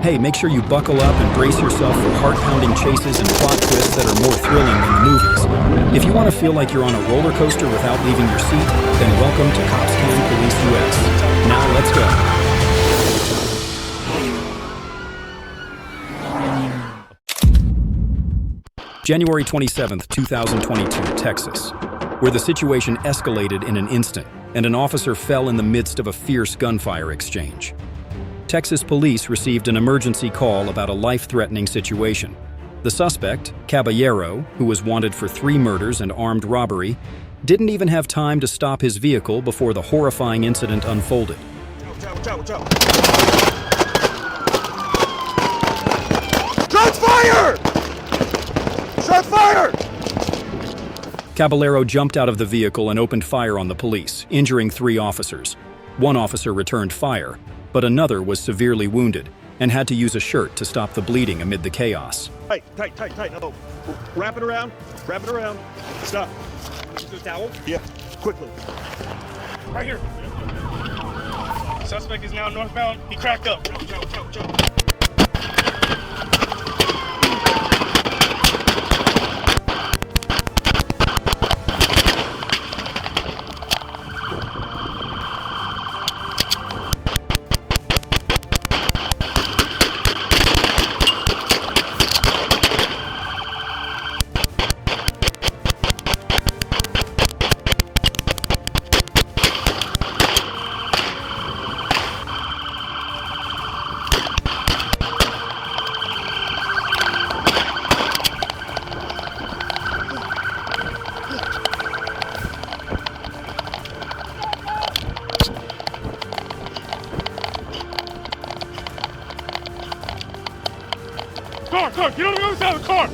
Hey, make sure you buckle up and brace yourself for heart-pounding chases and plot twists that are more thrilling than the movies. If you want to feel like you're on a roller coaster without leaving your seat, then welcome to COPSCAM Police US. Now let's go. January 27, 2022, Texas, where the situation escalated in an instant and an officer fell in the midst of a fierce gunfire exchange. Texas police received an emergency call about a life-threatening situation. The suspect, Caballero, who was wanted for 3 murders and armed robbery, didn't even have time to stop his vehicle before the horrifying incident unfolded. Shots fired! Shots fired! Caballero jumped out of the vehicle and opened fire on the police, injuring 3 officers. One officer returned fire, but another was severely wounded and had to use a shirt to stop the bleeding amid the chaos. Tight. No. Wrap it around. Stop. The towel? Yeah, quickly. Right here. Suspect is now northbound. He cracked up. Jump. Car, get on the other side of the car!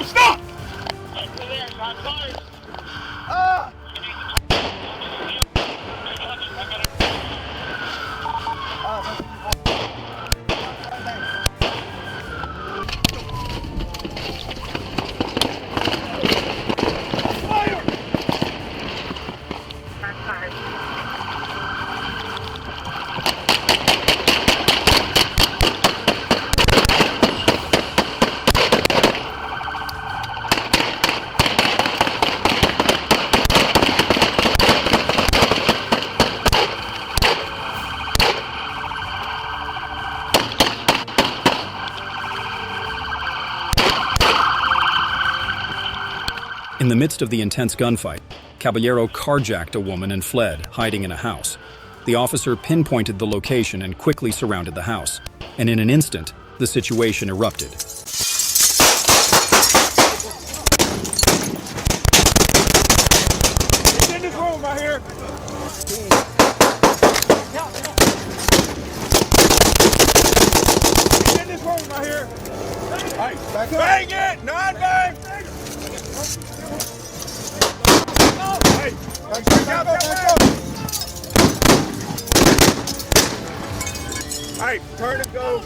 Stop! In the midst of the intense gunfight, Caballero carjacked a woman and fled, hiding in a house. The officer pinpointed the location and quickly surrounded the house, and in an instant, the situation erupted. He's in this room right here. He's in this room right here. Hey, back up. Bang it! Non-bang! Hey, back up. Hey, turn and go.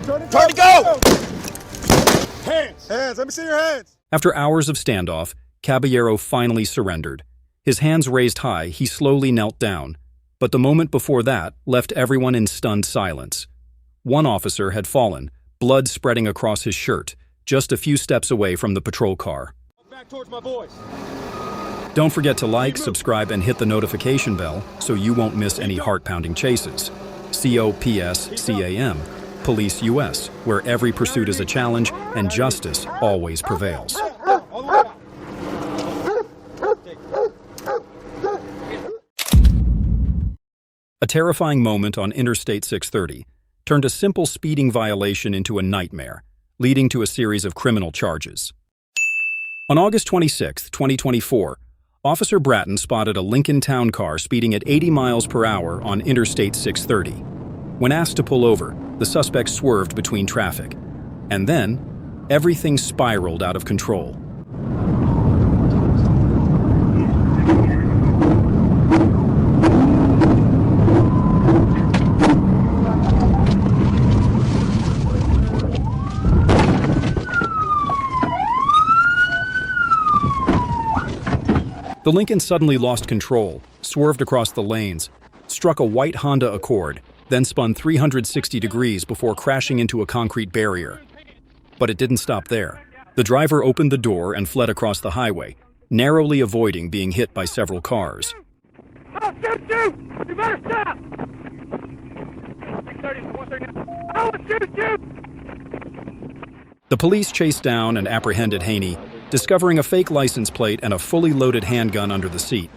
Turn and go. Hands. Let me see your hands. After hours of standoff, Caballero finally surrendered. His hands raised high, he slowly knelt down, but the moment before that left everyone in stunned silence. One officer had fallen, blood spreading across his shirt, just a few steps away from the patrol car. Back towards my boys. Don't forget to like, subscribe, and hit the notification bell so you won't miss any heart-pounding chases. COPSCAM, Police US, where every pursuit is a challenge and justice always prevails. A terrifying moment on Interstate 630 turned a simple speeding violation into a nightmare, leading to a series of criminal charges. On August 26, 2024, Officer Bratton spotted a Lincoln Town car speeding at 80 miles per hour on Interstate 630. When asked to pull over, the suspect swerved between traffic. And then, everything spiraled out of control. The Lincoln suddenly lost control, swerved across the lanes, struck a white Honda Accord, then spun 360 degrees before crashing into a concrete barrier. But it didn't stop there. The driver opened the door and fled across the highway, narrowly avoiding being hit by several cars. I'll shoot you! You better stop! 630, 130. I'll shoot you! The police chased down and apprehended Haney, discovering a fake license plate and a fully loaded handgun under the seat.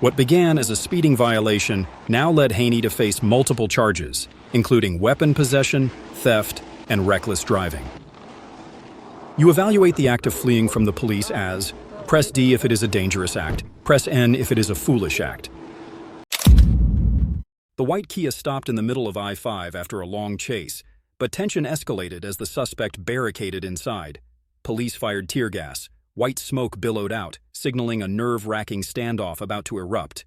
What began as a speeding violation now led Haney to face multiple charges, including weapon possession, theft, and reckless driving. You evaluate the act of fleeing from the police as: press D if it is a dangerous act, press N if it is a foolish act. The white Kia stopped in the middle of I-5 after a long chase, but tension escalated as the suspect barricaded inside. Police fired tear gas. White smoke billowed out, signaling a nerve-wracking standoff about to erupt.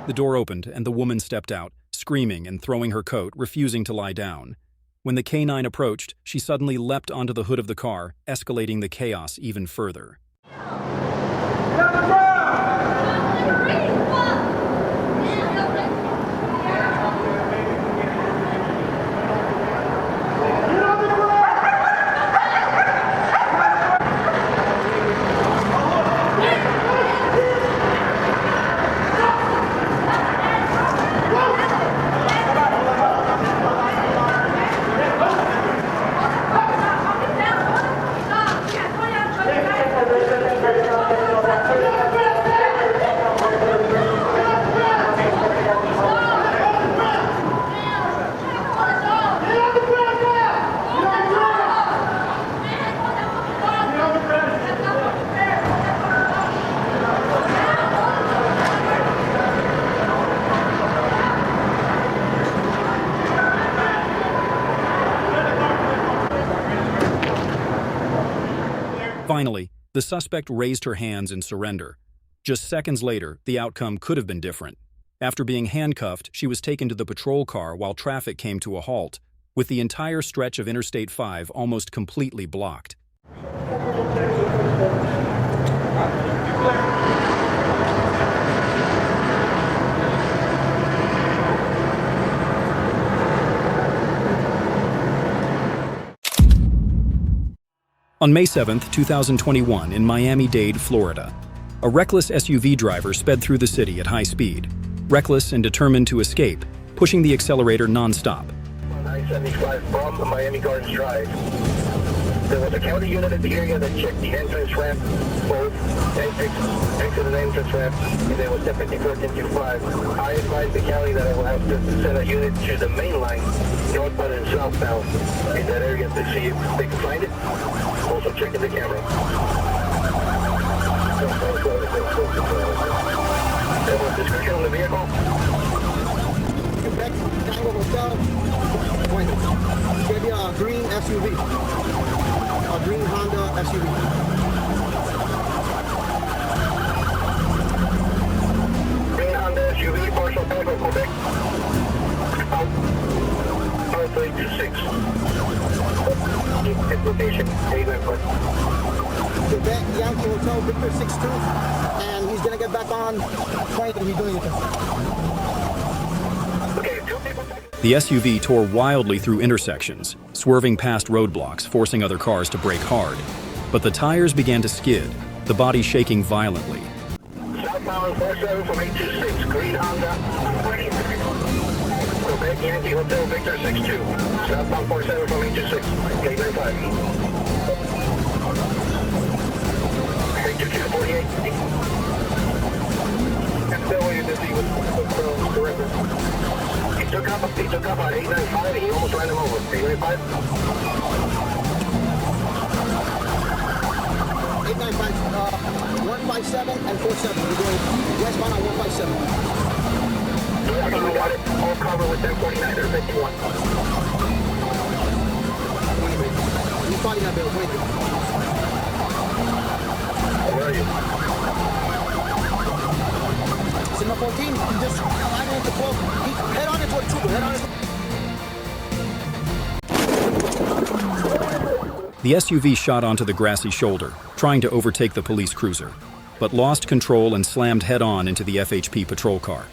The door opened and the woman stepped out, screaming and throwing her coat, refusing to lie down. When the K-9 approached, she suddenly leapt onto the hood of the car, escalating the chaos even further. Finally, the suspect raised her hands in surrender. Just seconds later, the outcome could have been different. After being handcuffed, she was taken to the patrol car while traffic came to a halt, with the entire stretch of Interstate 5 almost completely blocked. On May 7, 2021, in Miami-Dade, Florida, a reckless SUV driver sped through the city at high speed, reckless and determined to escape, pushing the accelerator nonstop. On I-75 from Miami Gardens Drive. There was a county unit at the area that checked the entrance ramp, both exit and entrance ramp, and there was deputy 1425. I advised the county that I will have to send a unit to the main line, northbound and southbound, in that area to see if they can find it. Also checking the camera. Description on the vehicle. Quebec Tango Hotel. It's going to be a green SUV. A green Honda SUV. Green Honda SUV, partial Tango, Quebec. Out. 5326. Location, Quebec Yankee Hotel, Victor 62. And he's going to get back on point and he's doing it. The SUV tore wildly through intersections, swerving past roadblocks, forcing other cars to brake hard. But the tires began to skid, the body shaking violently. Southbound 47 from 826, green Honda. Quebec Yankee Hotel, Victor 62. Southbound 47 from 826, K95. He took up on 895 and he almost ran him over. 895? 895, 157 and 47. We're going westbound on 157. Yeah, we got it. All cover with 1049 or 51. He's fighting that bill. Wait. Where are you? It's in the 14. You just line into 12. Head on into a trooper. Head on into... The SUV shot onto the grassy shoulder, trying to overtake the police cruiser, but lost control and slammed head-on into the FHP patrol car.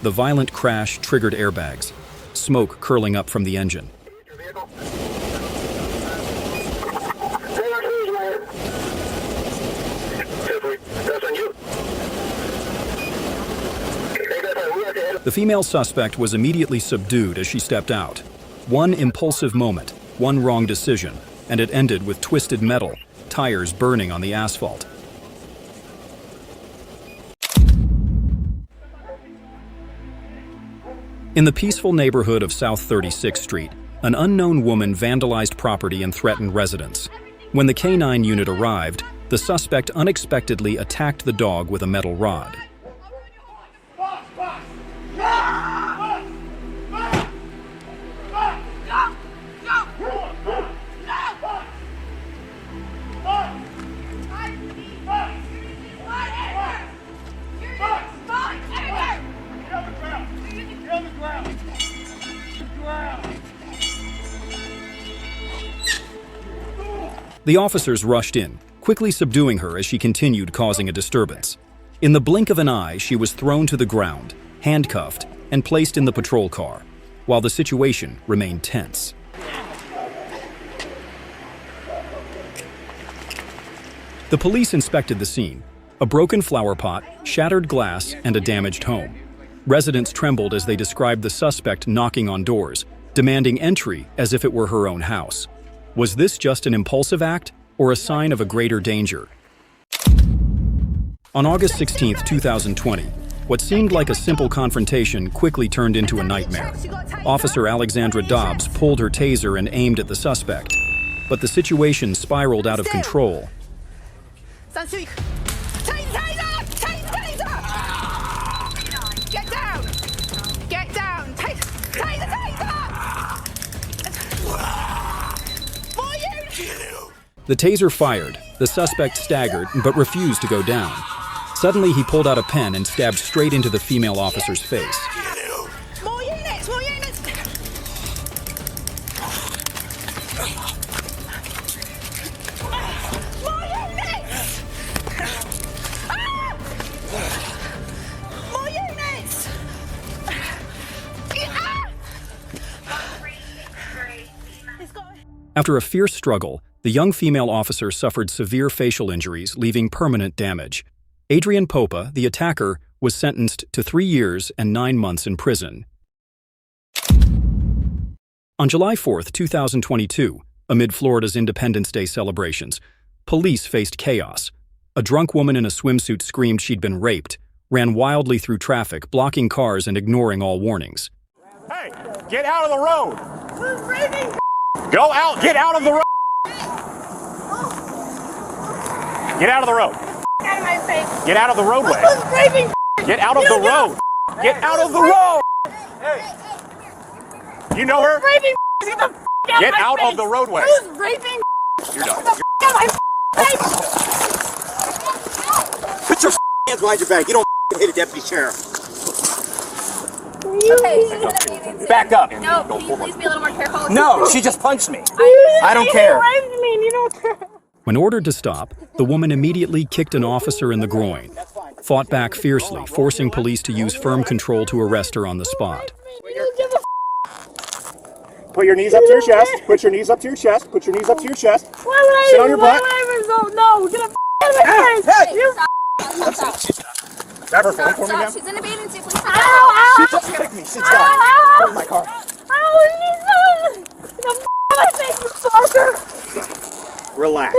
The violent crash triggered airbags, smoke curling up from the engine. The female suspect was immediately subdued as she stepped out. One impulsive moment, one wrong decision, and it ended with twisted metal, tires burning on the asphalt. In the peaceful neighborhood of South 36th Street, an unknown woman vandalized property and threatened residents. When the K-9 unit arrived, the suspect unexpectedly attacked the dog with a metal rod. The officers rushed in, quickly subduing her as she continued causing a disturbance. In the blink of an eye, she was thrown to the ground, handcuffed, and placed in the patrol car, while the situation remained tense. The police inspected the scene: a broken flower pot, shattered glass, and a damaged home. Residents trembled as they described the suspect knocking on doors, demanding entry as if it were her own house. Was this just an impulsive act or a sign of a greater danger? On August 16, 2020, what seemed like a simple confrontation quickly turned into a nightmare. Officer Alexandra Dobbs pulled her taser and aimed at the suspect, but the situation spiraled out of control. Get down! Get down! Take the taser! The taser fired. The suspect staggered but refused to go down. Suddenly, he pulled out a pen and stabbed straight into the female officer's face. More units! More units! More units! More units! After a fierce struggle, the young female officer suffered severe facial injuries, leaving permanent damage. Adrian Popa, the attacker, was sentenced to 3 years and 9 months in prison. On July 4, 2022, amid Florida's Independence Day celebrations, police faced chaos. A drunk woman in a swimsuit screamed she'd been raped, ran wildly through traffic, blocking cars and ignoring all warnings. Hey, get out of the road! Go out! Get out of the road! Get out of the road! Out of my face! Get out of the roadway! Raping! Get out of the road! Get out of the road! You know her? Raping! Get out of the roadway! Who's raping? You're done. Out of my face! Put your hands behind your back. You don't hit a deputy sheriff. Back up. No, can you please be a little more careful? No, she just punched me. I don't care. You don't care. When ordered to stop, the woman immediately kicked an officer in the groin, fought back fiercely, forcing police to use firm control to arrest her on the spot. Put your knees up to your chest. Put your knees up to your chest. Put your knees up to your chest. Sit on your butt. No, get a Grab her phone for me again. She's in a bathing suit, please. She just kicked me. Sit down. Put in my car. Relax.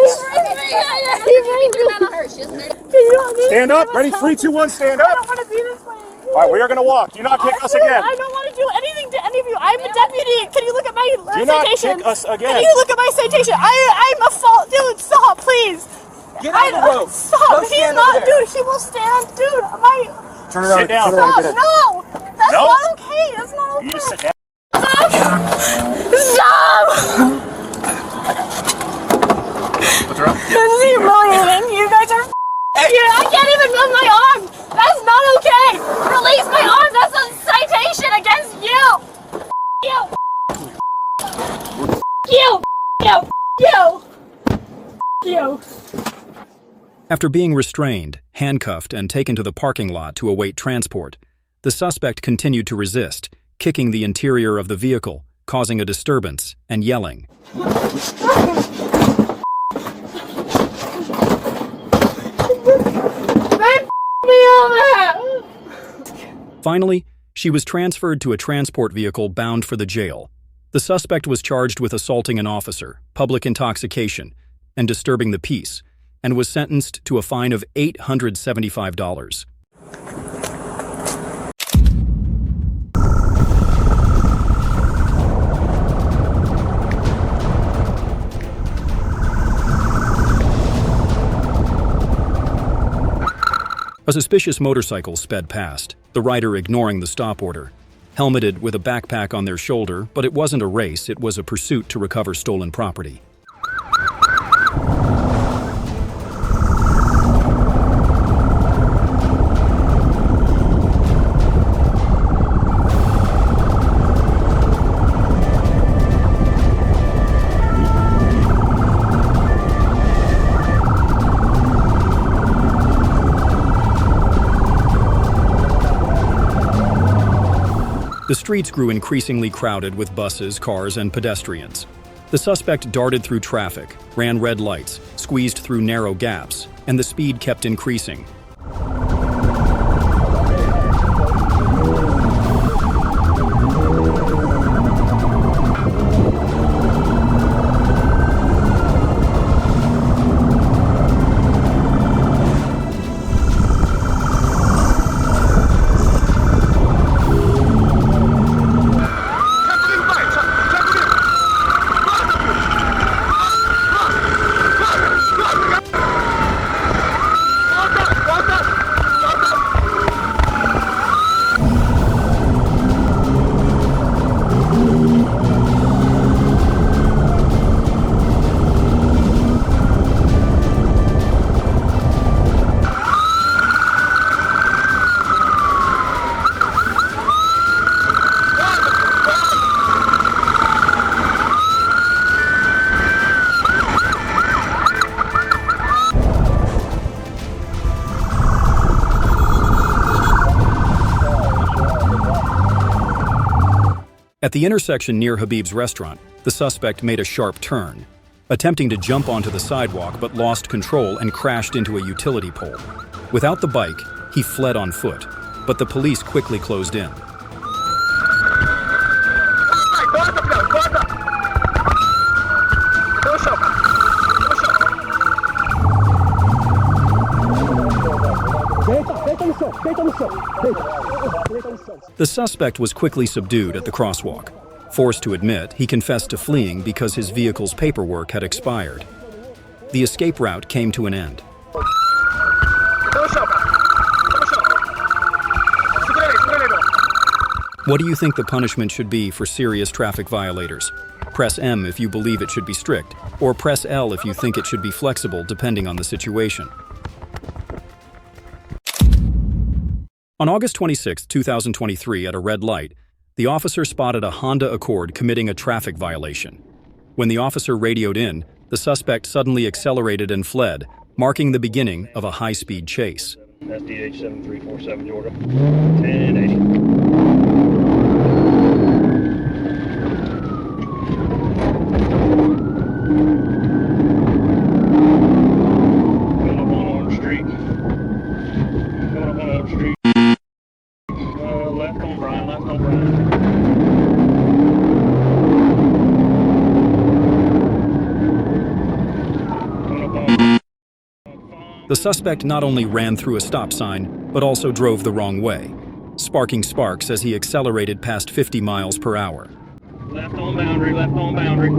Stand up. Ready? 3, 2, 1. Stand up. I don't want to be this way. All right, we are going to walk. Do not kick us again. I don't want to do anything to any of you. I'm a deputy. Can you look at my Do not citation? kick us again. Can you look at my citation? I'm a fault. Dude, stop, please. Get out of the road. Stop. He's not, dude. He will stand. Dude, Turn around. Sit down. Stop. No. That's No. not okay. That's not okay. You just sit down. Stop. What's wrong? This is humiliating. You guys are I can't even move my arm. That's not okay. Release my arm. That's a citation against you. You. After being restrained, handcuffed, and taken to the parking lot to await transport, the suspect continued to resist, kicking the interior of the vehicle, causing a disturbance, and yelling. Finally, she was transferred to a transport vehicle bound for the jail. The suspect was charged with assaulting an officer, public intoxication, and disturbing the peace, and was sentenced to a fine of $875. A suspicious motorcycle sped past, the rider ignoring the stop order. Helmeted with a backpack on their shoulder, but it wasn't a race, it was a pursuit to recover stolen property. The streets grew increasingly crowded with buses, cars, and pedestrians. The suspect darted through traffic, ran red lights, squeezed through narrow gaps, and the speed kept increasing. At the intersection near Habib's restaurant, the suspect made a sharp turn, attempting to jump onto the sidewalk but lost control and crashed into a utility pole. Without the bike, he fled on foot, but the police quickly closed in. The suspect was quickly subdued at the crosswalk. Forced to admit, he confessed to fleeing because his vehicle's paperwork had expired. The escape route came to an end. What do you think the punishment should be for serious traffic violators? Press M if you believe it should be strict, or press L if you think it should be flexible depending on the situation. On August 26, 2023, at a red light, the officer spotted a Honda Accord committing a traffic violation. When the officer radioed in, the suspect suddenly accelerated and fled, marking the beginning of a high-speed chase. SDH 7347 Georgia. 1080. suspect not only ran through a stop sign, but also drove the wrong way, sparking sparks as he accelerated past 50 miles per hour. Left on boundary, left on boundary.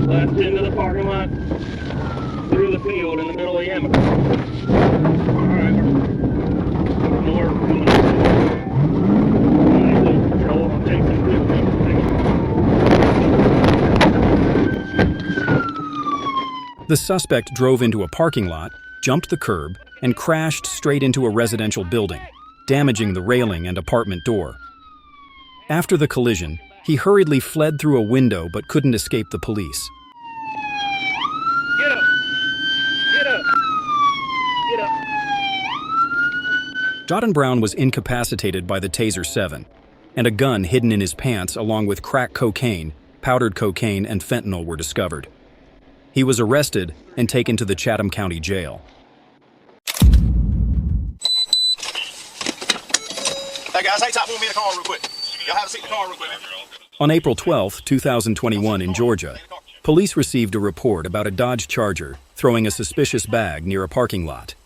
Left into the parking lot. Through the field in the middle of the Amaizing. Alright. North. Control, I'm taking The suspect drove into a parking lot, jumped the curb, and crashed straight into a residential building, damaging the railing and apartment door. After the collision, he hurriedly fled through a window but couldn't escape the police. Get up! Get up! Get up! Jordan Brown was incapacitated by the Taser 7, and a gun hidden in his pants along with crack cocaine, powdered cocaine, and fentanyl were discovered. He was arrested and taken to the Chatham County Jail. Hey guys, hang tight, move me in the car real quick. Y'all have a seat in the car real quick. On April 12, 2021 in Georgia, police received a report about a Dodge Charger throwing a suspicious bag near a parking lot.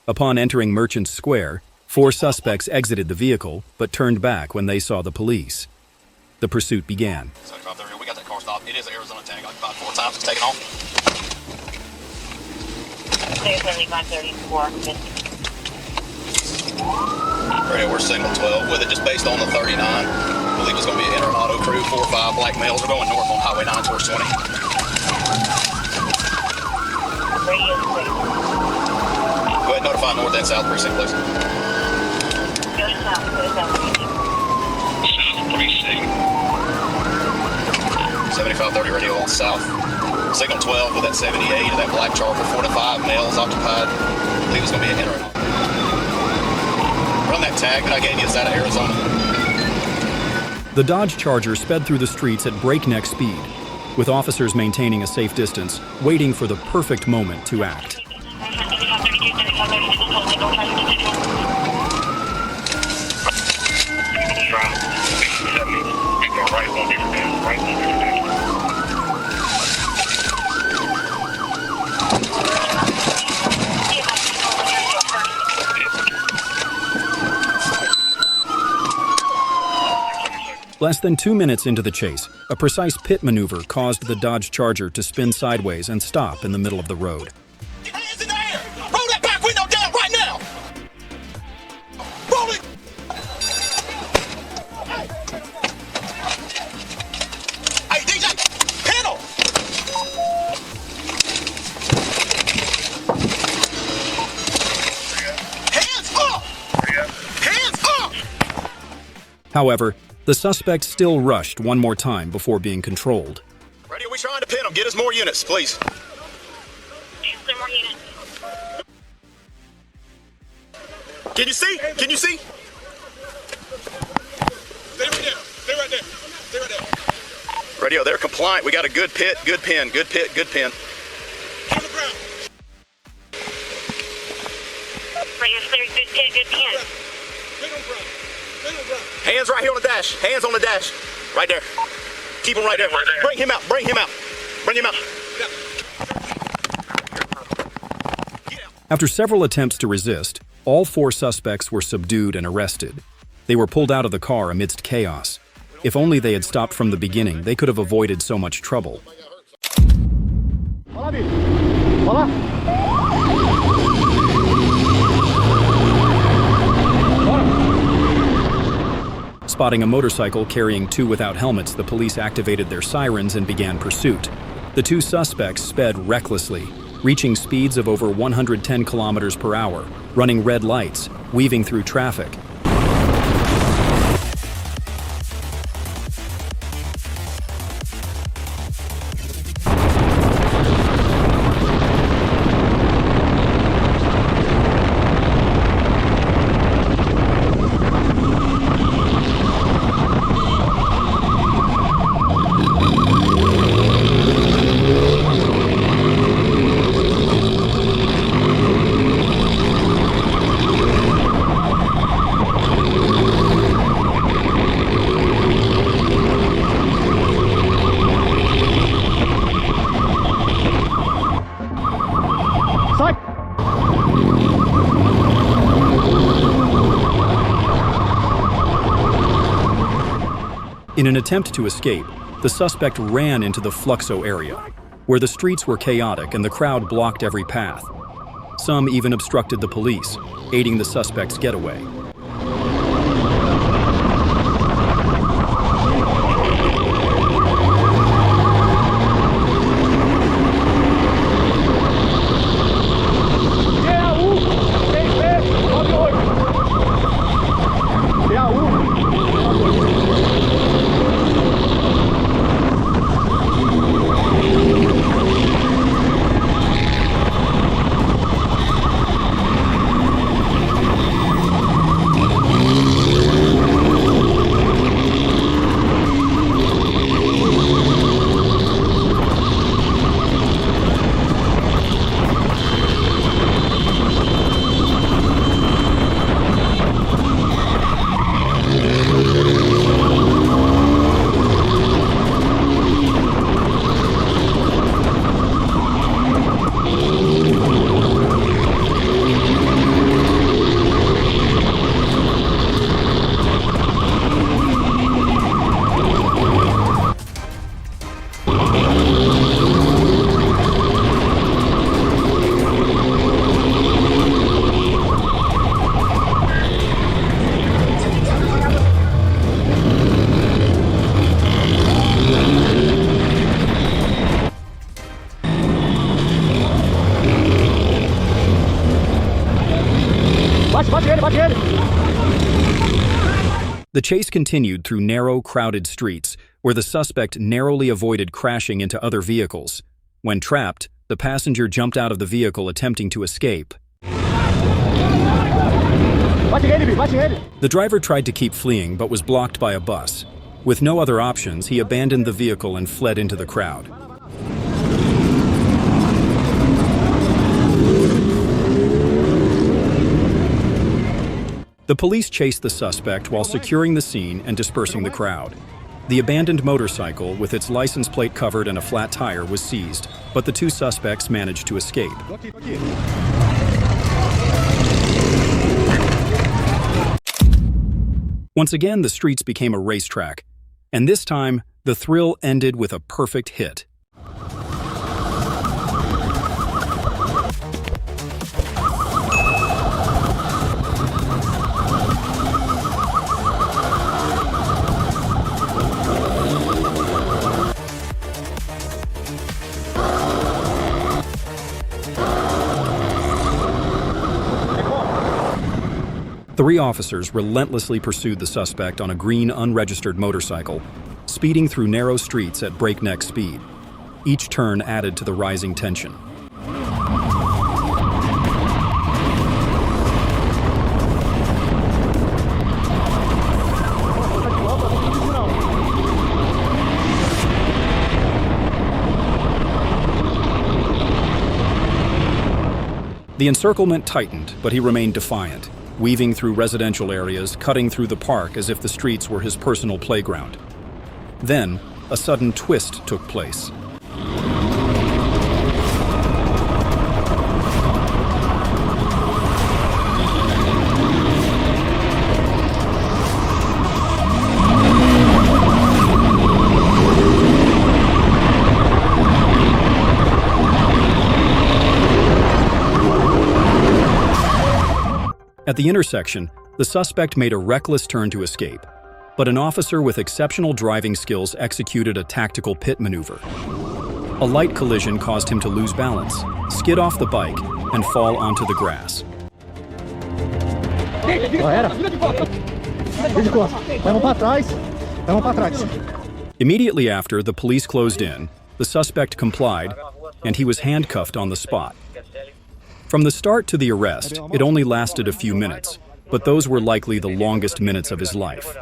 Upon entering Merchants Square, 4 suspects exited the vehicle but turned back when they saw the police. The pursuit began. We got that car stopped. It is an Arizona tag. Like about 4 times it's taken off. 7534. Radio, we're signal 12 with it, just based on the 39. I believe it's going to be an enter auto crew. 4 or 5 black males are going north on Highway 9 towards 20. Radio 6. Go ahead and notify North and South Precinct, please. Go to South Precinct. South Precinct. 7530 radio on South. Signal 12 with that 78 and that black Charger. 4 to 5 males occupied. I believe it's going to be an enter. Run that tag that I gave you. It's out of Arizona. The Dodge Charger sped through the streets at breakneck speed, with officers maintaining a safe distance, waiting for the perfect moment to act. Less than 2 minutes into the chase, a precise pit maneuver caused the Dodge Charger to spin sideways and stop in the middle of the road. Get hands in the air! Roll that back window down right now! Roll it! Hey, DJ! Panel! Hands up! Hands up! However, the suspect still rushed one more time before being controlled. Radio, we trying to pin them. Get us more units, please. More units. Can you see? Can you see? Stay right there. Stay right there. Stay right there. Radio, they're compliant. We got a good pit, good pin, good pit, good pin. On the ground. Radio clear, good pit, good pin. Stay on the ground. Stay on the ground. Hands right here on the dash. Hands on the dash. Right there. Keep him right there. Bring him out. Bring him out. Bring him out. After several attempts to resist, all 4 suspects were subdued and arrested. They were pulled out of the car amidst chaos. If only they had stopped from the beginning, they could have avoided so much trouble. Spotting a motorcycle carrying 2 without helmets, the police activated their sirens and began pursuit. The 2 suspects sped recklessly, reaching speeds of over 110 kilometers per hour, running red lights, weaving through traffic. Sai! In an attempt to escape, the suspect ran into the Fluxo area, where the streets were chaotic and the crowd blocked every path. Some even obstructed the police, aiding the suspect's getaway. The chase continued through narrow, crowded streets, where the suspect narrowly avoided crashing into other vehicles. When trapped, the passenger jumped out of the vehicle attempting to escape. The driver tried to keep fleeing but was blocked by a bus. With no other options, he abandoned the vehicle and fled into the crowd. The police chased the suspect while securing the scene and dispersing the crowd. The abandoned motorcycle, with its license plate covered and a flat tire, was seized, but the two suspects managed to escape. Once again, the streets became a racetrack, and this time, the thrill ended with a perfect hit. Three officers relentlessly pursued the suspect on a green, unregistered motorcycle, speeding through narrow streets at breakneck speed. Each turn added to the rising tension. The encirclement tightened, but he remained defiant, weaving through residential areas, cutting through the park as if the streets were his personal playground. Then, a sudden twist took place. At the intersection, the suspect made a reckless turn to escape, but an officer with exceptional driving skills executed a tactical pit maneuver. A light collision caused him to lose balance, skid off the bike, and fall onto the grass. Immediately after, the police closed in, the suspect complied, and he was handcuffed on the spot. From the start to the arrest, it only lasted a few minutes, but those were likely the longest minutes of his life.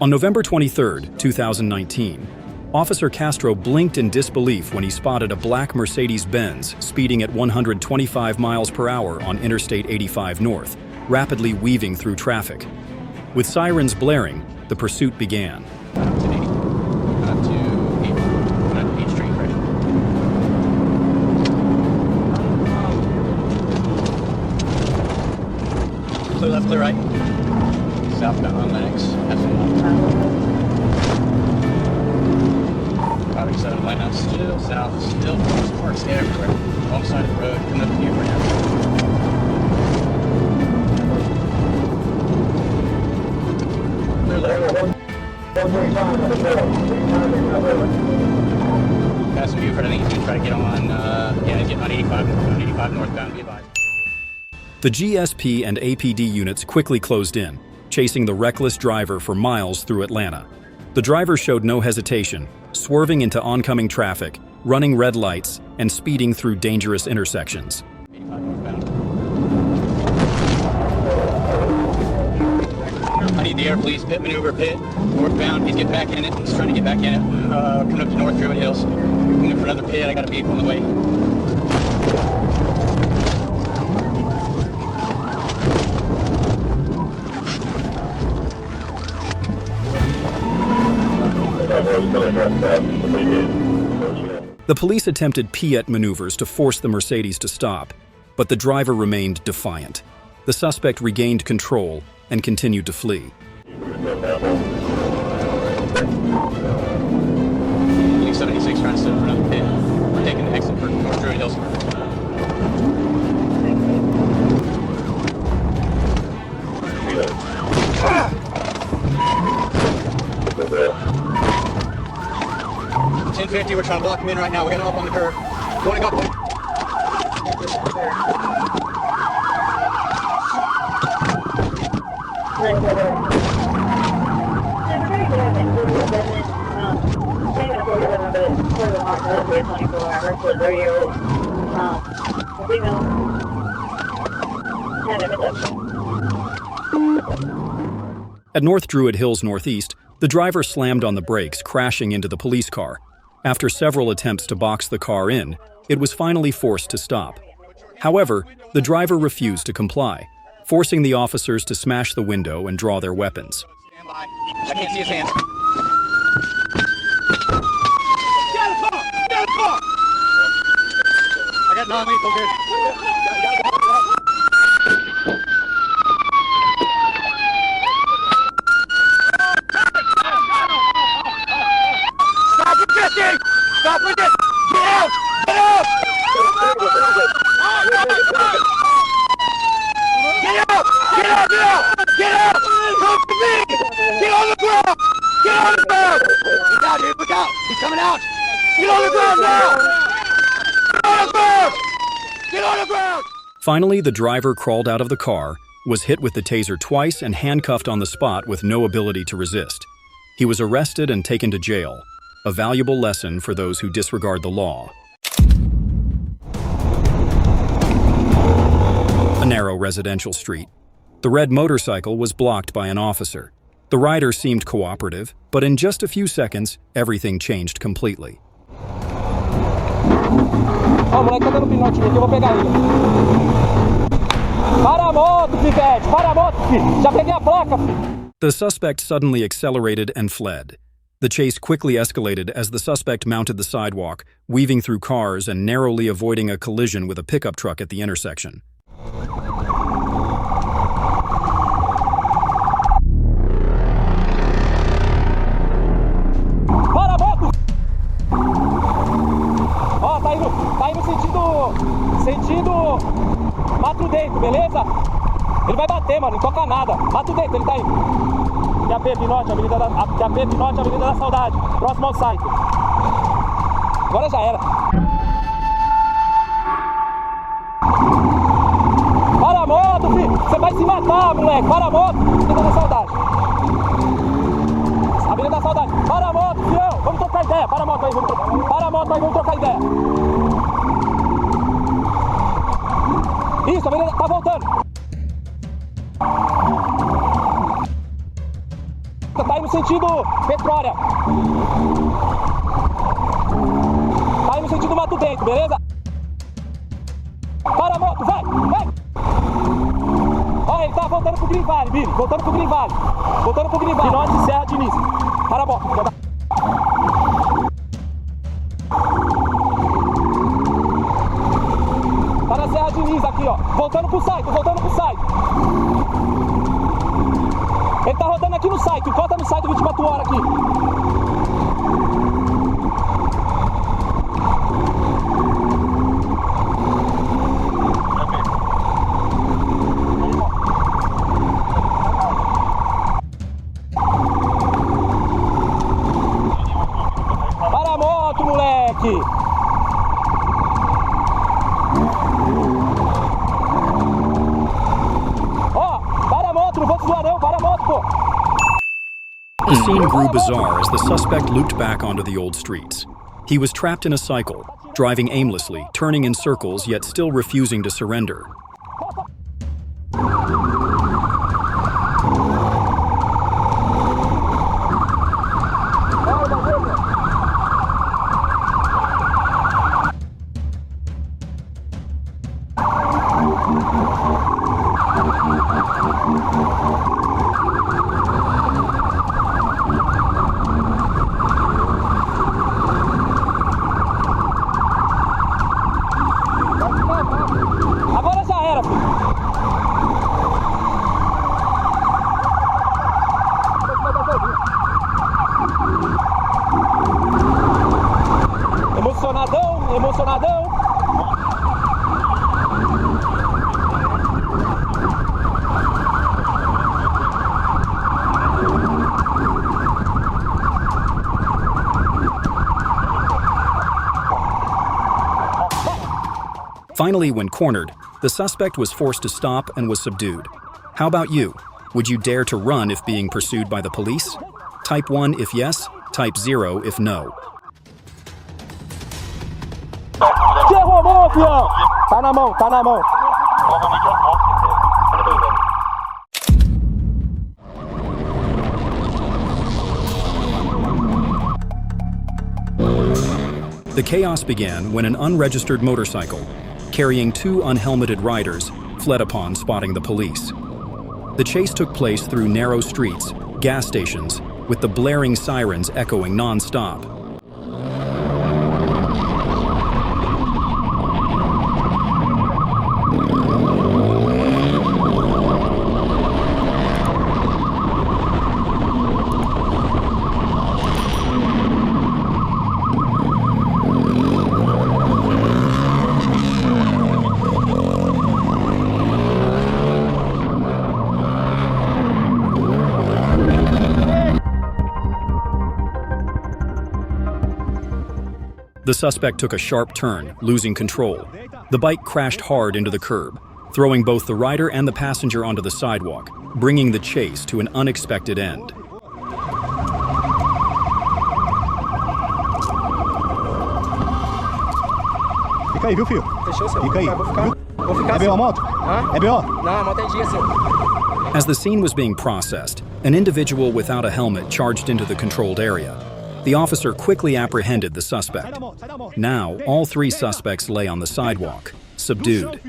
On November 23, 2019, Officer Castro blinked in disbelief when he spotted a black Mercedes-Benz speeding at 125 miles per hour on Interstate 85 North, rapidly weaving through traffic. With sirens blaring, the pursuit began. Clear left, clear right. Southbound on Lennox. Driving 7 right now, still south, still parks everywhere. Wrong side of the road, coming up here right now. Clear left. Passing Buford, I think he's going to try to get on, getting on 85 northbound, be advised. The GSP and APD units quickly closed in, chasing the reckless driver for miles through Atlanta. The driver showed no hesitation, swerving into oncoming traffic, running red lights, and speeding through dangerous intersections. 85 northbound. I need the air police, pit maneuver, pit, northbound. He's getting back in it. He's trying to get back in it. Coming up to North Druid Hills. Coming for another pit. I got a vehicle on the way. The police attempted Piet maneuvers to force the Mercedes to stop, but the driver remained defiant. The suspect regained control and continued to flee. Police 76 trying to set up for another pit. We're taking the exit for North Druid Hills. 1050, we're trying to block him in right now. We're gonna up on the curb. Going to go. At North Druid Hills Northeast, the driver slammed on the brakes, crashing into the police car. After several attempts to box the car in, it was finally forced to stop. However, the driver refused to comply, forcing the officers to smash the window and draw their weapons. Stand by. I can't see his hands. Get out of the car! Get out of the car! I got non-lethal here. Stop resisting! Stop resisting! Get out! Get out! Get out! Get out! Get out! Get out! Come to me! Get on the ground! Get on the ground! He's out here! Look out! He's coming out! Get on the ground now! Get on the ground! Get on the ground! Finally, the driver crawled out of the car, was hit with the taser twice, and handcuffed on the spot with no ability to resist. He was arrested and taken to jail, a valuable lesson for those who disregard the law. A narrow residential street. The red motorcycle was blocked by an officer. The rider seemed cooperative, but in just a few seconds, everything changed completely. Ó, o moleque tá dando pinote aqui, eu vou pegar ele. Para a moto, pivete! Para a moto, filho! Já peguei a placa, filho! The suspect suddenly accelerated and fled. The chase quickly escalated as the suspect mounted the sidewalk, weaving through cars and narrowly avoiding a collision with a pickup truck at the intersection. Para a moto! Ó, tá indo sentido mato dentro, beleza? Ele vai bater, mano, não toca nada. Mato dentro, ele tá indo. QAP Pinote, Avenida da Saudade, próximo ao site. Agora já era. Para a moto, filho! Você vai se matar, moleque! Para a moto! Avenida da Saudade. Avenida da Saudade. Para a moto, fião! Vamos trocar ideia! Para a moto aí, vamos trocar. Para a moto aí, vamos trocar ideia. Isso, a avenida tá voltando. Tá indo no sentido Petróleo. Billy. Voltando pro Green Valley. Voltando pro Green Valley. Norte, Serra Diniz. Para a moto. Tá na Serra Diniz aqui, ó. Voltando pro site, voltando pro site. Ele tá rodando aqui no site. Encosta no site 24 horas aqui. Para a moto, moleque! Ó, para a moto, não vou te zoar não, para a moto, pô! The scene grew bizarre as the suspect looped back onto the old streets. He was trapped in a cycle, driving aimlessly, turning in circles, yet still refusing to surrender. Agora já era, filho. Emocionadão, emocionadão. Finally, when cornered, the suspect was forced to stop and was subdued. How about you? Would you dare to run if being pursued by the police? Type 1 if yes, type 0 if no. Que arrumou, fião? Tá na mão, tá na mão. The chaos began when an unregistered motorcycle, carrying 2 unhelmeted riders, fled upon spotting the police. The chase took place through narrow streets, gas stations, with the blaring sirens echoing non-stop. The suspect took a sharp turn, losing control. The bike crashed hard into the curb, throwing both the rider and the passenger onto the sidewalk, bringing the chase to an unexpected end. Fica aí, viu, filho? Fechou, senhor? Fica aí. Vou ficar, É B.O. a moto? Hã? É B.O.? Não, a moto é dia, senhor. As the scene was being processed, an individual without a helmet charged into the controlled area. The officer quickly apprehended the suspect. Now, all 3 suspects lay on the sidewalk, subdued.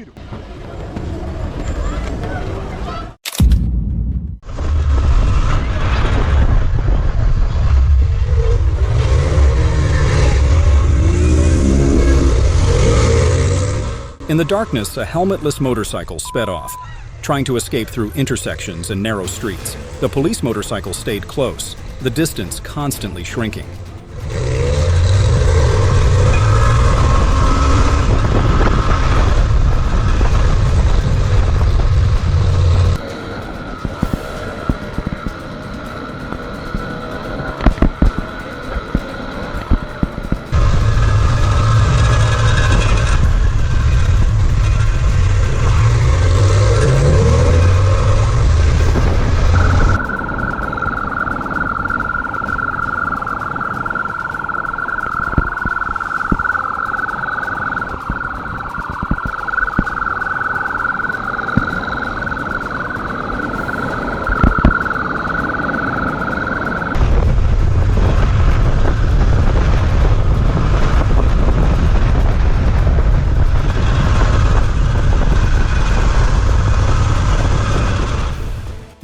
In the darkness, a helmetless motorcycle sped off, trying to escape through intersections and narrow streets. The police motorcycle stayed close, the distance constantly shrinking.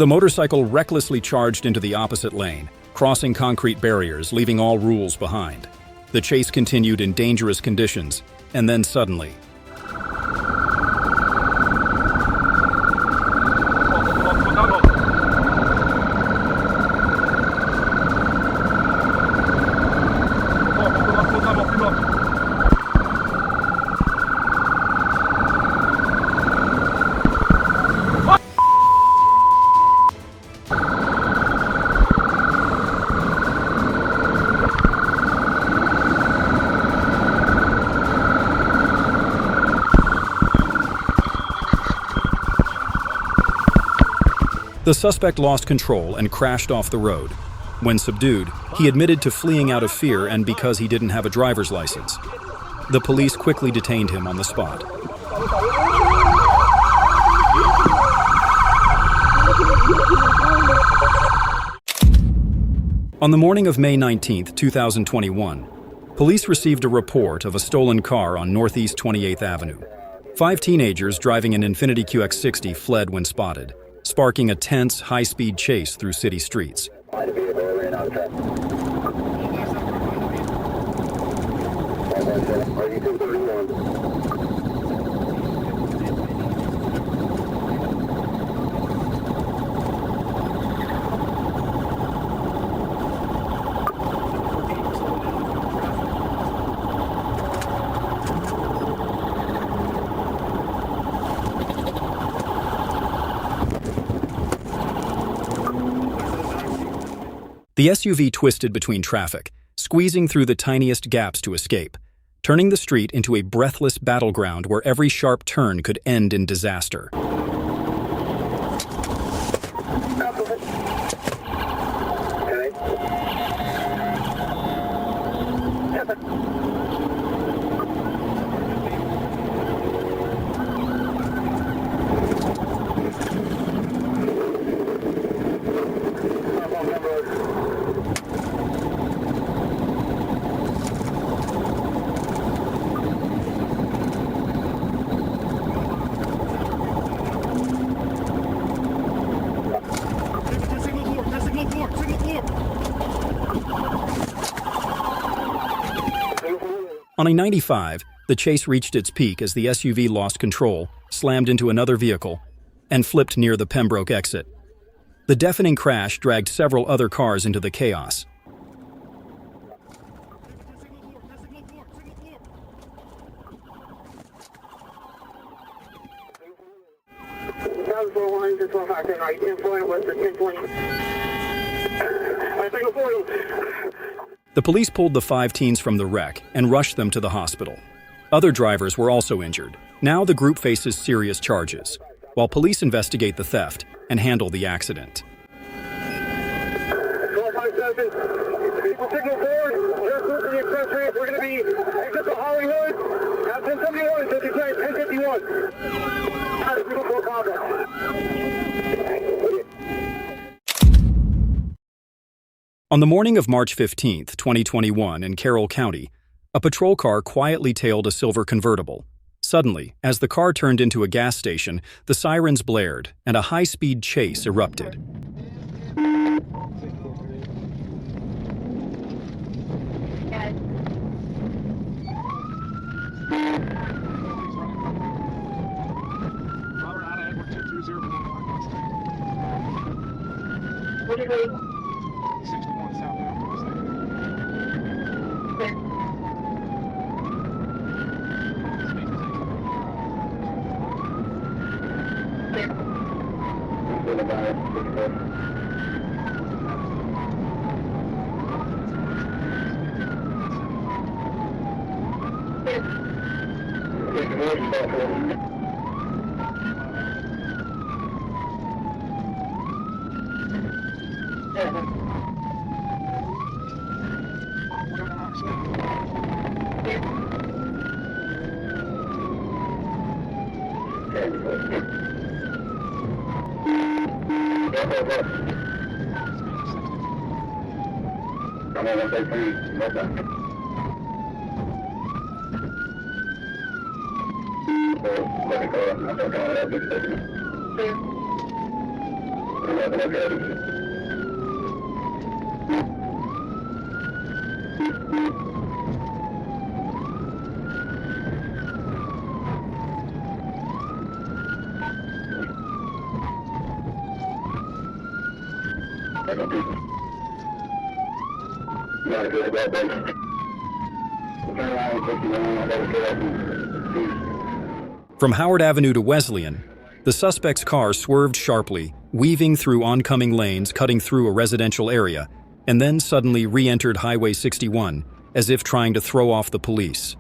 The motorcycle recklessly charged into the opposite lane, crossing concrete barriers, leaving all rules behind. The chase continued in dangerous conditions, and then suddenly, the suspect lost control and crashed off the road. When subdued, he admitted to fleeing out of fear and because he didn't have a driver's license. The police quickly detained him on the spot. On the morning of May 19, 2021, police received a report of a stolen car on Northeast 28th Avenue. 5 teenagers driving an Infiniti QX60 fled when spotted, sparking a tense, high-speed chase through city streets. The SUV twisted between traffic, squeezing through the tiniest gaps to escape, turning the street into a breathless battleground where every sharp turn could end in disaster. On a 95, the chase reached its peak as the SUV lost control, slammed into another vehicle, and flipped near the Pembroke exit. The deafening crash dragged several other cars into the chaos. The police pulled the 5 teens from the wreck and rushed them to the hospital. Other drivers were also injured. Now the group faces serious charges, while police investigate the theft and handle the accident. 457, people signal forward. We're close to the express ramp. We're going to be exit to Hollywood at 1071, 1051. Signal for combat. On the morning of March 15, 2021, in Carroll County, a patrol car quietly tailed a silver convertible. Suddenly, as the car turned into a gas station, the sirens blared and a high-speed chase erupted. What do you mean? 61 southbound. From Howard Avenue to Wesleyan, the suspect's car swerved sharply, weaving through oncoming lanes, cutting through a residential area, and then suddenly re-entered Highway 61, as if trying to throw off the police.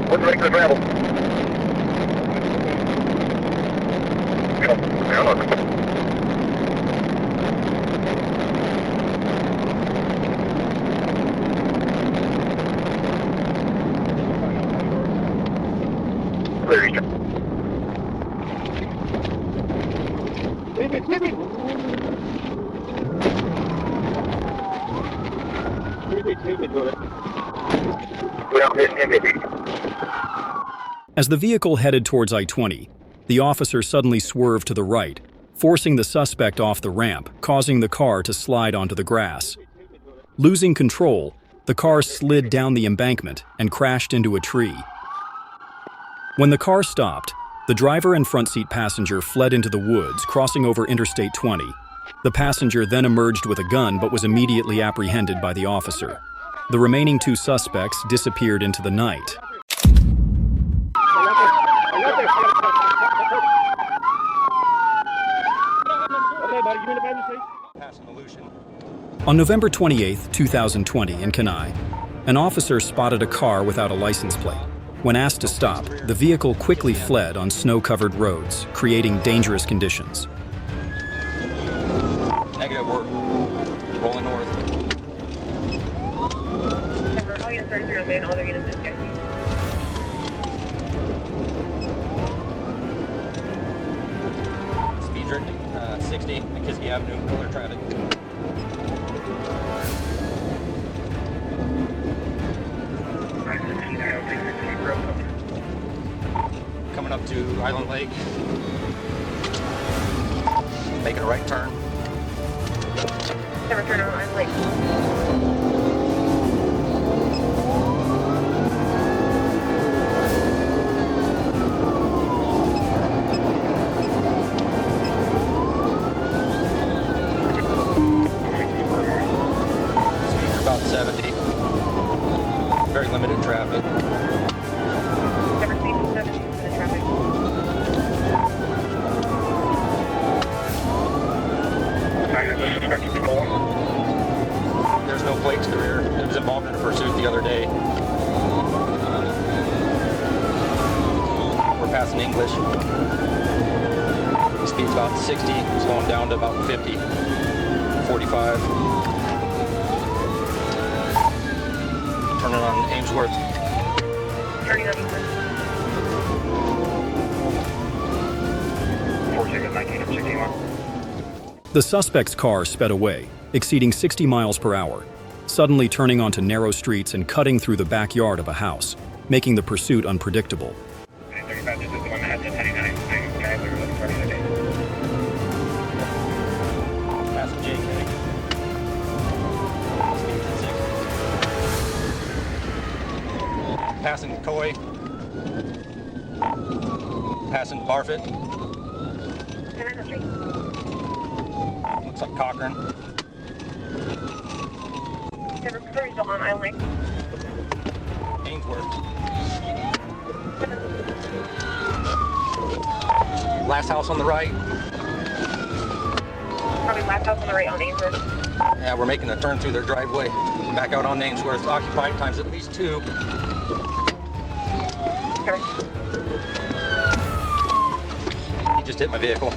What's the rate of travel? As the vehicle headed towards I-20, the officer suddenly swerved to the right, forcing the suspect off the ramp, causing the car to slide onto the grass. Losing control, the car slid down the embankment and crashed into a tree. When the car stopped, the driver and front seat passenger fled into the woods, crossing over Interstate 20. The passenger then emerged with a gun but was immediately apprehended by the officer. The remaining two suspects disappeared into the night. On November 28, 2020, in Kenai, an officer spotted a car without a license plate. When asked to stop, the vehicle quickly fled on snow-covered roads, creating dangerous conditions. Negative, we're rolling north. All units 33 on all their units in here. Speed drifting, 60, McKiskey Avenue, Miller traffic. Coming up to Island Lake. Making a right turn. Never turn on Island Lake. About 70. Very limited traffic. Never seen 70 in traffic. There's no plate to the rear. It was involved in a pursuit the other day. We're passing English. Speed's about 60, slowing down to about 50, 45. turning on Ainsworth. Turning on Ainsworth. 461961. The suspect's car sped away, exceeding 60 miles per hour, suddenly turning onto narrow streets and cutting through the backyard of a house, making the pursuit unpredictable. 35, this is the one that has the 99 thing. Okay, we were looking for the other day. Past the JK. Speeds at 60. Passing Coy. Passing Barfoot. Turn on the street. Looks like Cochran. 7 still on Island Lake. Ainsworth. Last house on the right. Probably last house on the right on Ainsworth. Yeah, we're making a turn through their driveway. Back out on Ainsworth. Occupied times at least 2. Okay. He just hit my vehicle.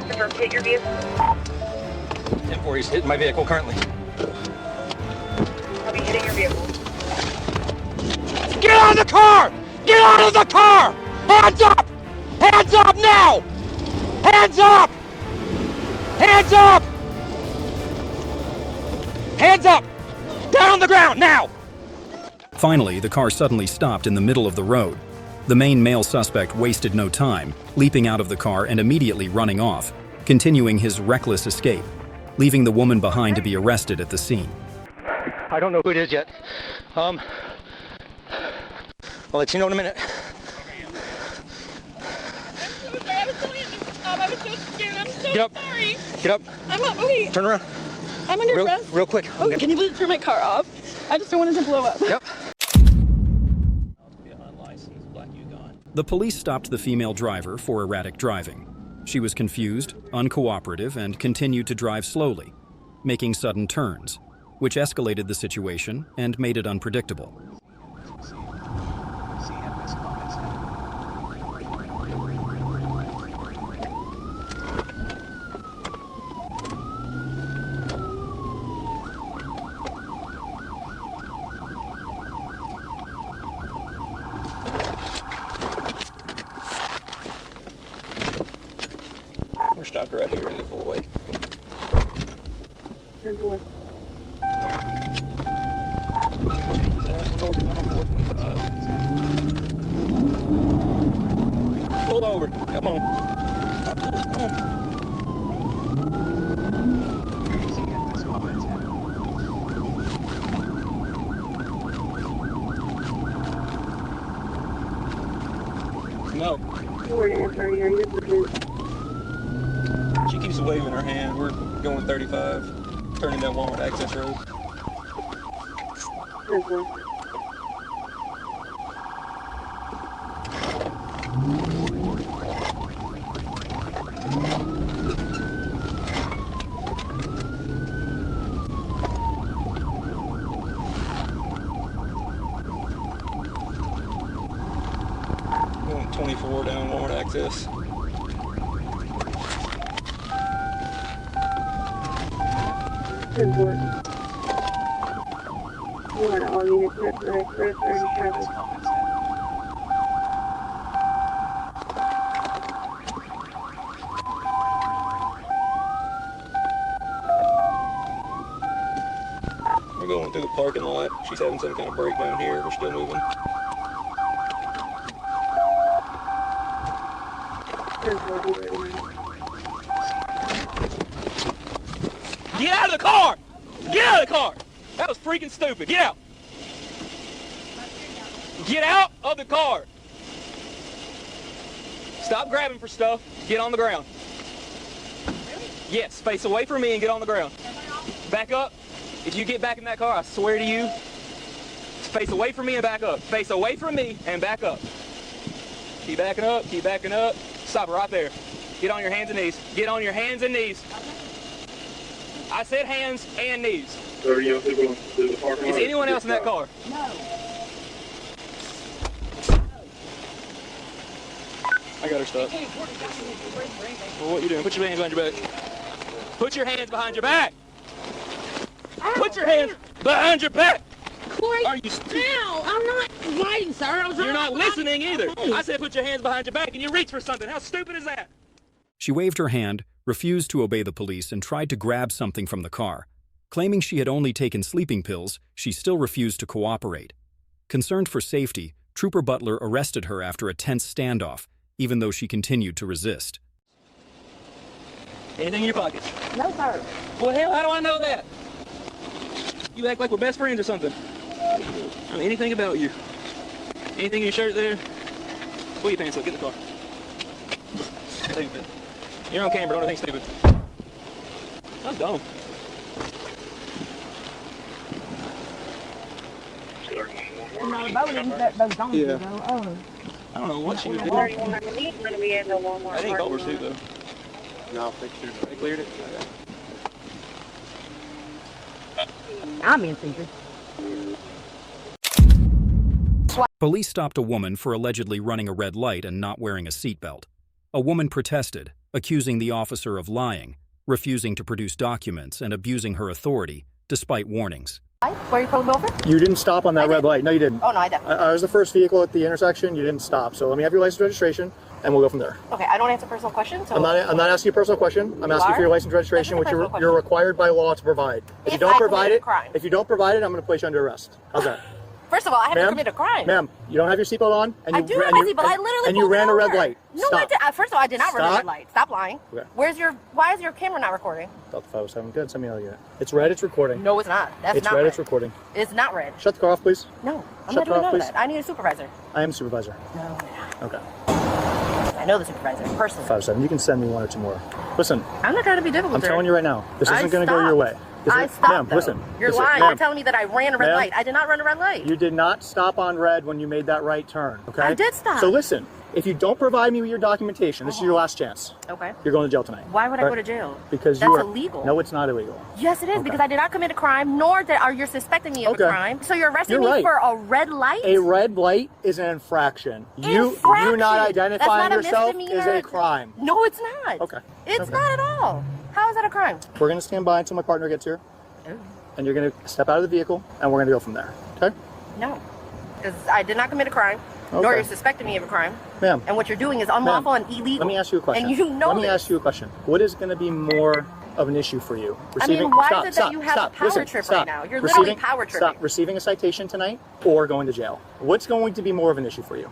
Confirm, hit your vehicle. 10-4, he's hitting my vehicle currently. I'll be hitting your vehicle. Get out of the car! Get out of the car! Hands up! Hands up now! Hands up! Hands up! Hands up! Down on the ground now! Finally, the car suddenly stopped in the middle of the road. The main male suspect wasted no time, leaping out of the car and immediately running off, continuing his reckless escape, leaving the woman behind to be arrested at the scene. I don't know who it is yet. I'll let you know in a minute. I was so scared. I'm so Get up. sorry. Get up. I'm not, okay. Turn around. I'm under arrest. Real quick. Okay, can you please turn my car off? I just don't want it to blow up. Yep. The police stopped the female driver for erratic driving. She was confused, uncooperative, and continued to drive slowly, making sudden turns, which escalated the situation and made it unpredictable. We're stopped right here in the full-way. Pull over. Come on. No. She keeps waving her hand. We're going 35, turning down Walmart Access Road. Going 24 down Walmart Access. All units ready traffic. We're going through the parking lot. She's having some kind of breakdown here. We're still moving. Get out of the car! Get out of the car! That was freaking stupid. Get out! Get out of the car! Stop grabbing for stuff. Get on the ground. Yes, face away from me and get on the ground. Back up. If you get back in that car, I swear to you, face away from me and back up. Face away from me and back up. Keep backing up, keep backing up. Stop right there. Get on your hands and knees. Get on your hands and knees. I said hands and knees. Is anyone else in that car? No. I got her stuck. Well, what you doing? Put your hands behind your back. Put your hands behind your back. Put your hands behind your back. Are you stupid? No, I'm not fighting, sir. I was You're not listening either. Hey. I said put your hands behind your back and you reach for something. How stupid is that? She waved her hand, refused to obey the police, and tried to grab something from the car. Claiming she had only taken sleeping pills, she still refused to cooperate. Concerned for safety, Trooper Butler arrested her after a tense standoff, even though she continued to resist. Anything in your pockets? No, sir. Well, hell, how do I know that? You act like we're best friends or something. I mean, anything about you. Anything in your shirt there? Pull your pants up, get in the car. Stupid. You're on camera, don't think stupid. I'm dumb. Yeah. I don't know what she was doing. I didn't call her suit though. No, they cleared it. I'm being secret. Police stopped a woman for allegedly running a red light and not wearing a seatbelt. A woman protested, accusing the officer of lying, refusing to produce documents, and abusing her authority, despite warnings. Where you pulling over? You didn't stop on that red light. No, you didn't. Oh, no, I definitely I was the first vehicle at the intersection. You didn't stop. So let me have your license registration, and we'll go from there. Okay, I don't answer personal questions. So I'm not asking you a personal question. I'm asking for your license registration, which you're required by law to provide. If you don't provide it, I'm going to place you under arrest. How's that? First of all, I haven't committed a crime. Ma'am, you don't have your seatbelt on, and I do have my seatbelt. I literally and you ran a red over. light. No, Stop. I did. First of all, I did not run a red light. Stop lying. Okay. Why is your camera not recording? Delta 507. Good. Send me all unit. It's red. It's recording. No, it's not. That's it's not red. red. It's recording. It's not red. Shut the car off, please. No, I'm Shut not doing off, none please. of that. I need a supervisor. I am a supervisor. No. Okay. I know the supervisor personally. 507. You can send me one or two more. Listen. I'm not trying to be difficult. I'm telling you right now. This isn't going to go your way. I stopped. Ma'am, listen. You're lying. You're telling me that I ran a red light. I did not run a red light. You did not stop on red when you made that right turn, okay? I did stop. So listen, if you don't provide me with your documentation, this is your last chance. Okay. You're going to jail tonight. Why would I go to jail? Because that's illegal. No, it's not illegal. Yes, it is, because I did not commit a crime, nor are you suspecting me of a crime. So you're arresting me for a red light? A red light is an infraction. You not identifying yourself is a crime. No, it's not. Okay. It's not at all. How is that a crime? We're going to stand by until my partner gets here. And you're going to step out of the vehicle, and we're going to go from there. Okay? No. Because I did not commit a crime, nor are you suspecting me of a crime. Ma'am. And what you're doing is unlawful and illegal. Let me ask you a question. And you know Let me ask you a question. What is going to be more of an issue for you? Receiving, I mean, why is it that you have a power trip right now? You're literally power tripping. Stop receiving a citation tonight or going to jail. What's going to be more of an issue for you?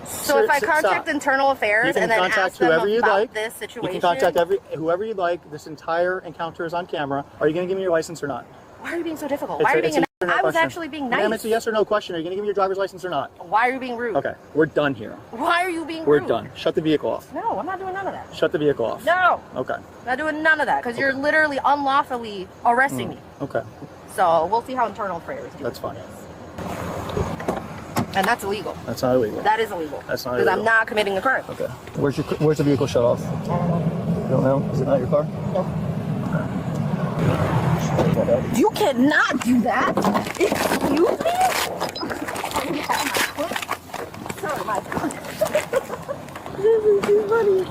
So if I contact internal affairs and then ask them about this situation? You can contact whoever you'd like. This entire encounter is on camera. Are you going to give me your license or not? Why are you being so difficult? Why are you being I was actually being nice. Ma'am, it's a yes or no question. Are you going to give me your driver's license or not? Why are you being rude? Okay, we're done here. Why are you being rude? We're done. Shut the vehicle off. No, I'm not doing none of that. Shut the vehicle off. No. Okay. I'm not doing none of that because you're literally unlawfully arresting me. Okay. So we'll see how internal affairs do. That's fine. And that's illegal. That's not illegal. That is illegal. That's not illegal. Because I'm not committing a crime. Okay. Where's the vehicle shut off? You don't know? Is it not your car? No. You cannot do that. Excuse me? Sorry, my God. This is too funny.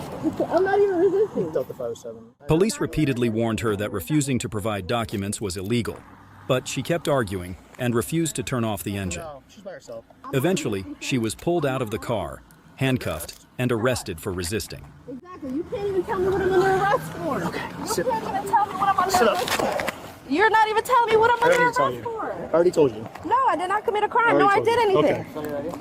I'm not even resisting. Delta 507. Police repeatedly warned her that refusing to provide documents was illegal, but she kept arguing and refused to turn off the engine. No, she's by herself. Eventually, she was pulled out of the car, handcuffed, and arrested for resisting. Exactly. You can't even tell me what I'm under arrest for. Okay. You can't even tell me what I'm under arrest for. You're not even telling me what I'm under arrest for. I already told you. No, I did not commit a crime. No, I did anything. Okay.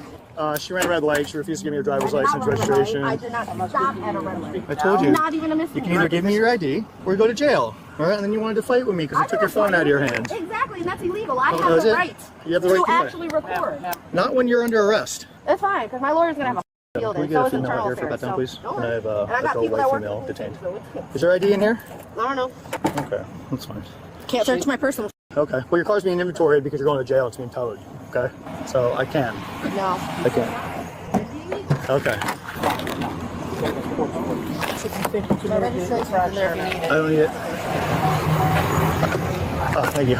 She ran a red light. She refused to give me her driver's license registration. I did not stop at a red light. I told you. Not even a misdemeanor. You can either give me your ID or you go to jail. All right, and then you wanted to fight with me because you took your phone out of your hand. Exactly, and that's illegal. I have the right to actually record. Not when you're under arrest. It's fine, because my lawyer's going to have a field Can we day. get So a it's female internal here for affairs. that time, please? So, And I have a adult white female detained. So Is there ID in here? I don't know. Okay, that's fine. Can't search my personal. Okay, well your car's being inventoried because you're going to jail. It's being towed. Okay, so I can. No. I can. Okay. I don't need it. Oh, thank you.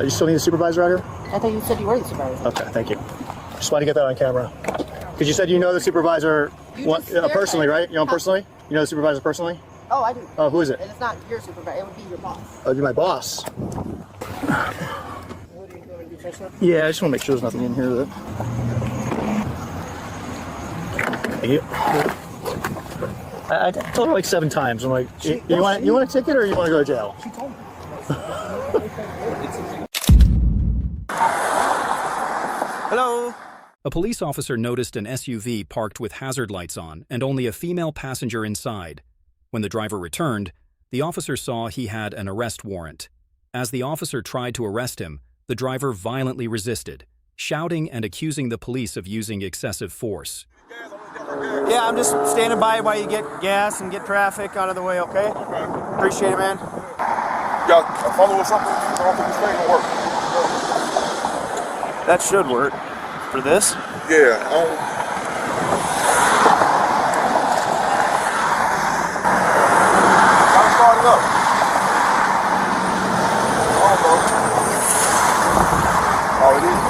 You still need a supervisor out here? I thought you said you were the supervisor. Okay, thank you. Just want to get that on camera. Because you said you know the supervisor personally, right? You know him personally? You know the supervisor personally? Oh, I do. Oh, who is it? And it's not your supervisor. It would be your boss. Oh, you're my boss. Yeah, I just want to make sure there's nothing in here that. Yep. I told her like 7 times. I'm like, you want a ticket or you want to go to jail? She told me. Hello. A police officer noticed an SUV parked with hazard lights on and only a female passenger inside. When the driver returned, the officer saw he had an arrest warrant. As the officer tried to arrest him, the driver violently resisted, shouting and accusing the police of using excessive force. Yeah, I'm just standing by while you get gas and get traffic out of the way, okay? Appreciate it, man. You got a follow or something? I don't think this thing will work. That should work. For this? Yeah. Gotta start it up. Oh, it is.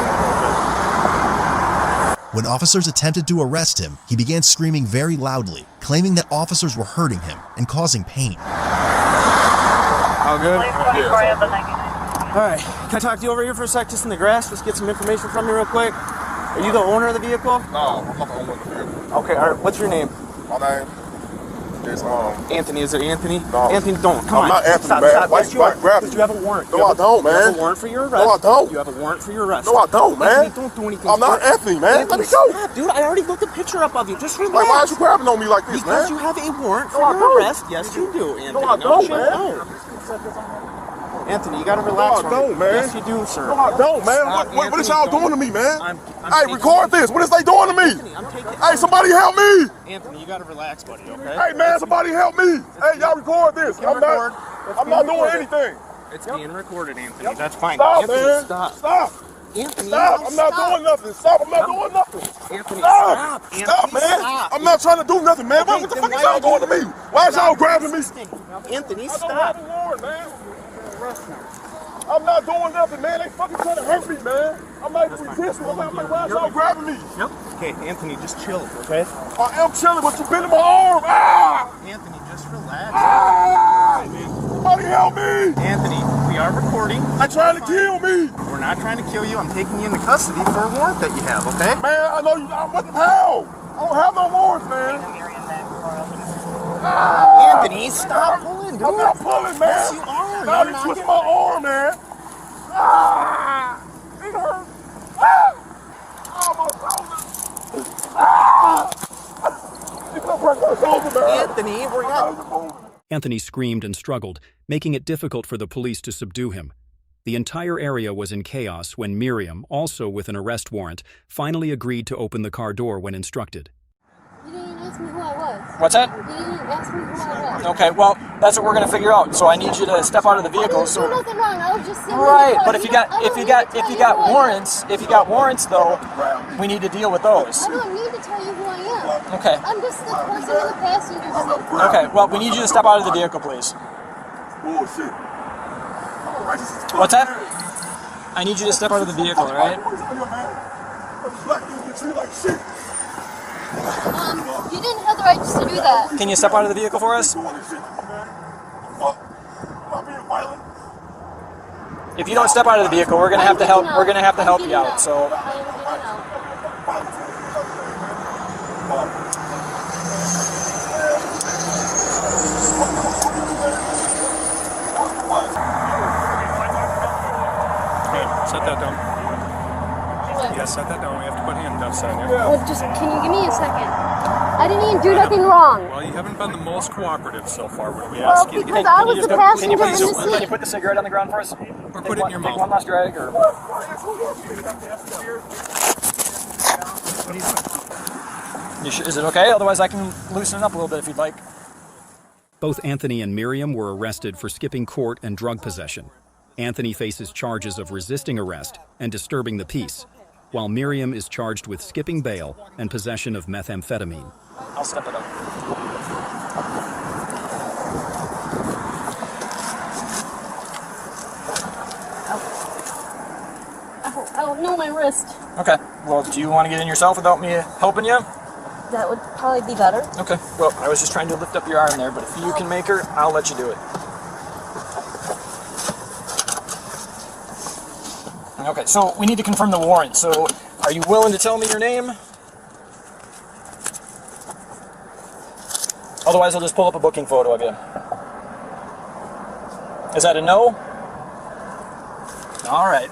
When officers attempted to arrest him, he began screaming very loudly, claiming that officers were hurting him and causing pain. All good? Yeah. Alright, can I talk to you over here for a sec, just in the grass? Just get some information from you real quick. Are you the owner of the vehicle? No, I'm not the owner of the vehicle. Okay, alright, what's your name? My name is Anthony, is it Anthony? No. Anthony, don't. Come on. I'm not Anthony, stop, man. Stop. Why Yes, you grab me? You have a warrant. No, I don't, man. You have a warrant for your arrest. No, I don't. You have a warrant for your arrest. No, I don't, man. Anthony, don't do anything. I'm not Anthony, man. Let me go. Stop, dude. I already looked a picture up of you. Just relax. Like, why are you grabbing on me like this, because man? you have a warrant for No, I your don't. arrest. Yes, you do, Anthony. No, I don't, man. No. Anthony, you gotta relax. No, I don't, man. Yes, you do, sir. No, I don't, man. Stop, What is Anthony, y'all doing to me, man? I'm Hey, record this. What is they doing to me? Anthony, I'm taking. Hey, somebody help me. Anthony, you gotta relax, buddy. Okay. Hey, man, somebody help me. Hey, y'all record this. I'm not doing anything. It's being recorded, Anthony. That's fine. Stop, Anthony, man. Stop. Stop. Anthony, Stop. I'm not doing nothing. Stop. I'm not doing nothing. Anthony, Stop. Anthony, Stop, man. stop. I'm not trying to do nothing, man. What the fuck is y'all doing to me? Why is y'all grabbing me? Anthony, I don't stop. have a warrant, man. I'm not doing nothing, man. They fucking trying to hurt me, man. I'm not even resisting. I'm like, why is y'all grabbing me? Yep. Okay, Anthony, just chill, okay? I am chilling, but you been in my arm. Ah! Anthony, just relax. Ah! Somebody help me. Anthony, we are recording. They're trying to kill me. We're not trying to kill you. I'm taking you into custody for a warrant that you have, okay? Man, I know you. What the hell? I don't have no warrants, man. Ah! Anthony, stop pulling, dude. I'm not pulling, man. Yes, you are. Now they twist my arm, man. Ah! It hurts. Ah! Oh, my shoulder. Ah! It's gonna break my shoulder, man. Anthony, we're not. Anthony screamed and struggled, making it difficult for the police to subdue him. The entire area was in chaos when Miriam, also with an arrest warrant, finally agreed to open the car door when instructed. You didn't ask me who I was. What's that? You didn't ask me who I was. Okay, well, that's what we're gonna figure out. So I need you to step out of the vehicle. I didn't do nothing wrong. I was just sitting Right, in the car. but if you got warrants though, we need to deal with those. I don't need to tell you who I am. Okay. I'm just the person in the passenger seat. Okay, well, we need you to step out of the vehicle, please. Bullshit. What's that? I need you to step out of the vehicle, all right? You didn't have the right to do that. Can you step out of the vehicle for us? If you don't step out of the vehicle, we're gonna have to help. We're gonna have to help you out. So. Set that down. Yeah, set that down. We have to put handcuffs on you. Well, just, can you give me a second? I didn't even do nothing wrong. Well, you haven't been the most cooperative so far. Would we ask you to Because I was the passenger in the Can you seat. put the cigarette on the ground for us? Or put it in your mouth. Take one last drag, or. Is it okay? Otherwise, I can loosen it up a little bit if you'd like. Both Anthony and Miriam were arrested for skipping court and drug possession. Anthony faces charges of resisting arrest and disturbing the peace, while Miriam is charged with skipping bail and possession of methamphetamine. I'll step it up. Oh, no, my wrist. Okay. Well, do you want to get in yourself without me helping you? That would probably be better. Okay. Well, I was just trying to lift up your arm there, but if you can make her, I'll let you do it. Okay, so we need to confirm the warrant. So, are you willing to tell me your name? Otherwise, I'll just pull up a booking photo of you. Is that a no? All right.